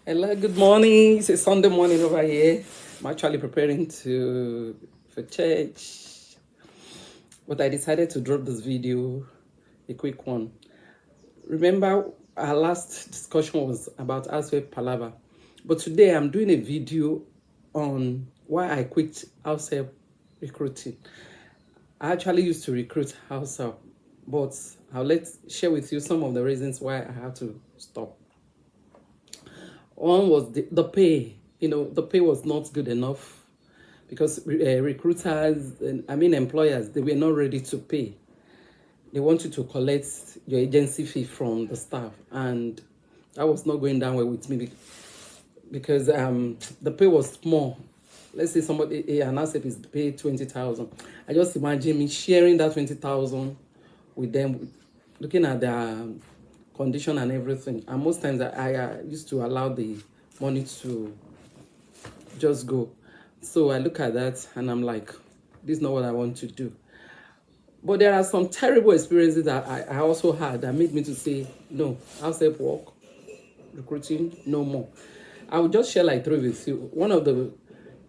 Hello, good morning. It's a Sunday morning over here. I'm actually preparing to for church, but I decided to drop this video, a quick one. Remember, our last discussion was about househelp PALAVA, but today I'm doing a video on why I quit househelp recruiting. I actually used to recruit househelp, but I'll share with you some of the reasons why I had to stop. One was the pay. The pay was not good enough because recruiters, employers, they were not ready to pay. They want you to collect your agency fee from the staff, and that was not going down well with me because the pay was small. Let's say somebody, an asset is paid 20,000. I just imagine me sharing that 20,000 with them, looking at their condition and everything. And most times I used to allow the money to just go. So I look at that and I'm like, this is not what I want to do. But there are some terrible experiences that I also had that made me to say, no, househelp work, recruiting, no more. I will just share like three with you. One of the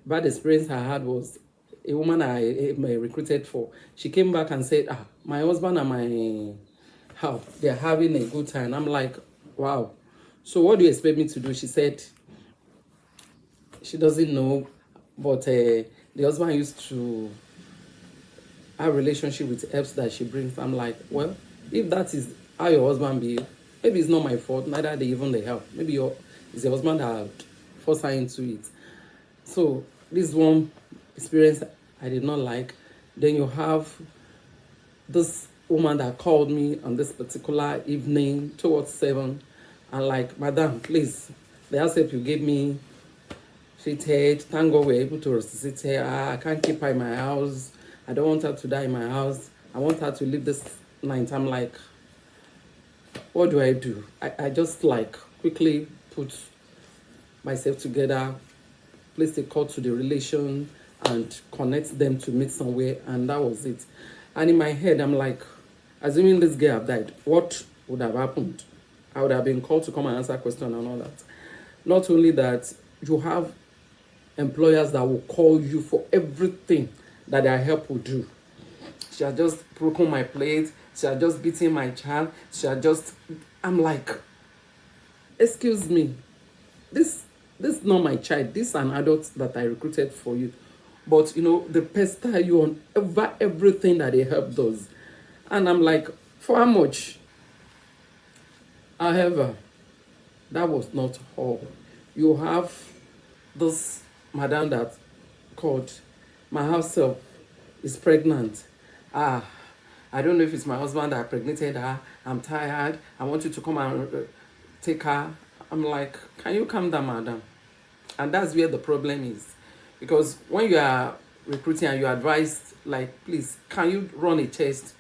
bad experience I had was a woman I recruited for. She came back and said, my husband and my house, they're having a good time. I'm like, wow. So what do you expect me to do? She said she doesn't know, but the husband used to have a relationship with helps that she brings. I'm like, well, if that is how your husband be, maybe it's not my fault, neither they even the help. Maybe it's your husband that forced her into it. So this one experience I did not like. Then you have this woman that called me on this particular evening towards 7 and like, madam, please, the help you gave me fitted. Thank God we're able to resuscitate her. I can't keep her in my house. I don't want her to die in my house. I want her to live this night. I'm like, what do I do? I just like quickly put myself together, place a call to the relation and connect them to meet somewhere, and that was it. And in my head, I'm like, assuming this girl have died, what would have happened? I would have been called to come and answer questions and all that. Not only that, you have employers that will call you for everything that their help will do. She had just broken my plate. She had just beaten my child. I'm like, excuse me, this is not my child. This is an adult that I recruited for you. But, they pester you on everything that they help does. And I'm like, for how much? However, that was not all. You have this madam that called, my house help is pregnant. I don't know if it's my husband that impregnated her. I'm tired. I want you to come and take her. I'm like, can you calm down, madam? And that's where the problem is. Because when you are recruiting and you advise, like, please, can you run a test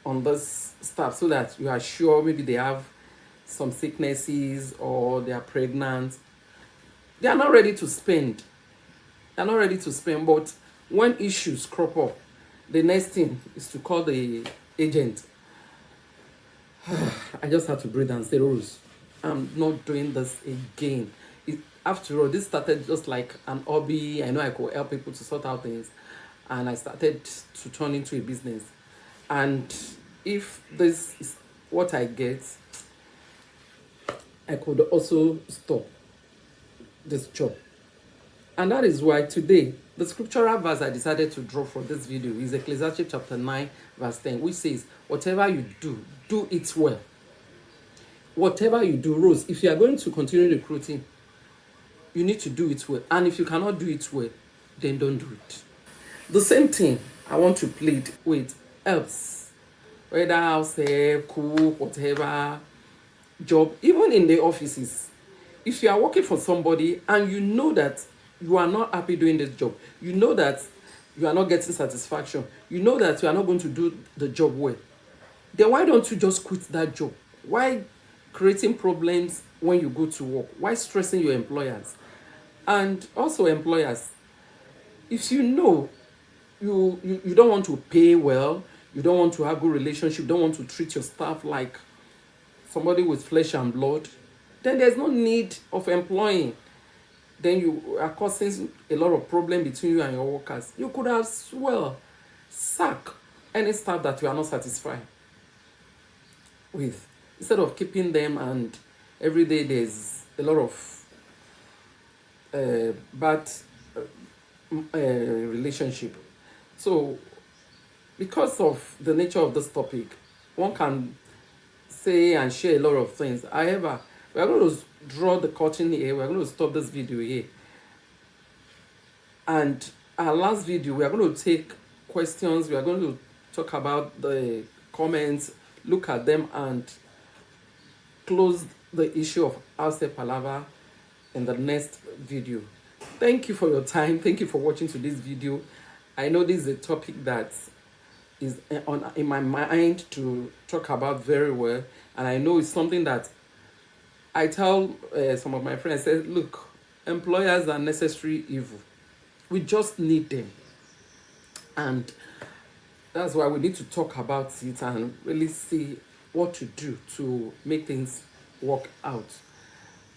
on this staff so that you are sure maybe they have some sicknesses or they are pregnant. They are not ready to spend. They're not ready to spend, but when issues crop up, the next thing is to call the agent. I just had to breathe and say, Rose, I'm not doing this again. After all, this started just like an hobby. I know I could help people to sort out things, and I started to turn into a business. And if this is what I get, I could also stop this job. And that is why today, the scriptural verse I decided to draw for this video is Ecclesiastes chapter 9, verse 10, which says, whatever you do, do it well. Whatever you do, Rose, if you are going to continue recruiting, you need to do it well. And if you cannot do it well, then don't do it. The same thing I want to plead with helps. Whether house help, cook, whatever job, even in the offices. If you are working for somebody and you know that you are not happy doing this job, you know that you are not getting satisfaction, you know that you are not going to do the job well, then why don't you just quit that job? Why creating problems when you go to work? Why stressing your employers? And also employers, if you know you don't want to pay well, you don't want to have good relationship, don't want to treat your staff like somebody with flesh and blood, then there's no need of employing. Then you are causing a lot of problem between you and your workers. You could have well sack any staff that you are not satisfied with, instead of keeping them, and every day there's a lot of bad relationship. So because of the nature of this topic, one can say and share a lot of things. However, we are going to draw the curtain here. We are going to stop this video here. And our last video, we are going to take questions. We are going to talk about the comments, look at them, and close the issue of outside palava in the next video. Thank you for your time. Thank you for watching to this video. I know this is a topic that is in my mind to talk about very well, and I know it's something that I tell some of my friends. I say, look, employers are necessary evil. We just need them, and that's why we need to talk about it and really see what to do to make things work out.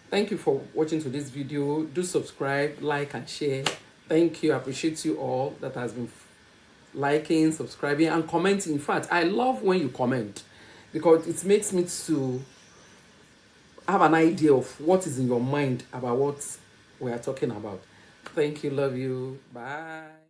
Thank you for watching to this video. Do subscribe, like, and share. Thank you. I appreciate you all that has been liking, subscribing, and commenting. In fact, I love when you comment, because it makes me to have an idea of what is in your mind about what we are talking about. Thank you. Love you. Bye.